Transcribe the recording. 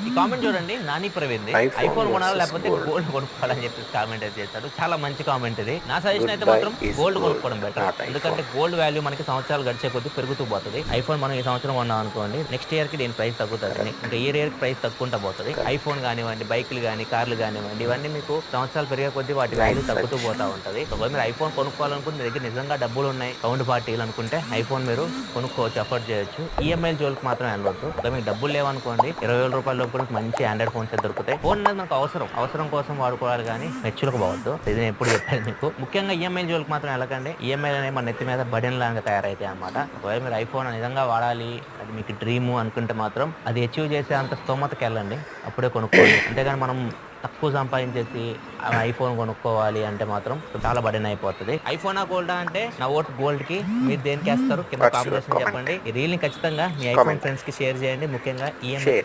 ఈ కామెంట్ చూడండి, నాని ప్రవీణ్ ఐఫోన్ కొనాలా లేకపోతే గోల్డ్ కొనుక్కోవాలని చెప్పి కామెంట్ అయితే చేశాడు. చాలా మంచి కామెంట్ ఇది. నా సజెషన్ అయితే మాత్రం గోల్డ్ కొనుక్కోవడం బెటర్. ఎందుకంటే గోల్డ్ వాల్యూ మనకి సంవత్సరాలు గడిచే కొద్దీ పెరుగుతూ పోతుంది. ఐఫోన్ మనం ఈ సంవత్సరం కొన్నాం అనుకోండి, నెక్స్ట్ ఇయర్ కి దీని ప్రైస్ తగ్గుతుంది. ఇంకా ఇయర్ కి ప్రైస్ తగ్గుకుంటా పోతుంది. ఐఫోన్ కానివ్వండి, బైకులు కానీ, కార్లు కానివ్వండి, ఇవన్నీ మీకు సంవత్సరాలు పెరిగే కొద్దీ వాటి వాల్యూ తగ్గుతూ పోతా ఉంటది. ఒకవేళ మీరు ఐఫోన్ కొనుక్కోవాలనుకుంటే మీ దగ్గర నిజంగా డబ్బులు ఉన్నాయి, సౌండ్ పార్టీలు అనుకుంటే ఐఫోన్ మీరు కొనుక్కోవచ్చు, అఫోర్డ్ చేయొచ్చు. ఈఎంఐ జోలికి మాత్రం వెళ్ళొద్దు. మీకు డబ్బులు లేవనుకోండి, 20,000 రూపాయల లోపు కూడా మంచి ఆండ్రాయిడ్ ఫోన్స్ దొరుకుతాయి. ఫోన్ అనేది మనకు అవసరం కోసం వాడుకోవాలి కానీ మెచ్చులకు పోవద్దు. ఇది నేను ఎప్పుడు చెప్పాను మీకు. ముఖ్యంగా ఈఎంఐ జోలికి మాత్రం వెళ్ళకండి. ఈఎంఐ అనేది మన నెత్తి మీద బడెన్ లాగా తయారైతాయి అన్నమాట. ఒకవేళ మీరు ఐఫోన్ నిజంగా వాడాలి, అది మీకు డ్రీము అనుకుంటే మాత్రం అది అచీవ్ చేసే అంత స్తోమతకి వెళ్ళండి, అప్పుడే కొనుక్కోండి. అంతేగాని మనం తక్కువ సంపాదించేసి ఐఫోన్ కొనుక్కోవాలి అంటే మాత్రం చాలా బడెన్ అయిపోతుంది. ఐఫోనా గోల్డా అంటే నా ఓటు గోల్డ్ కి. మీరు దేనికి వేస్తారు కింద కాంబినేషన్ చెప్పండి. ఈ రీల్ ని ఖచ్చితంగా మీ ఐఫోన్ ఫ్రెండ్స్ కి షేర్ చేయండి. ముఖ్యంగా ఈఎంఐ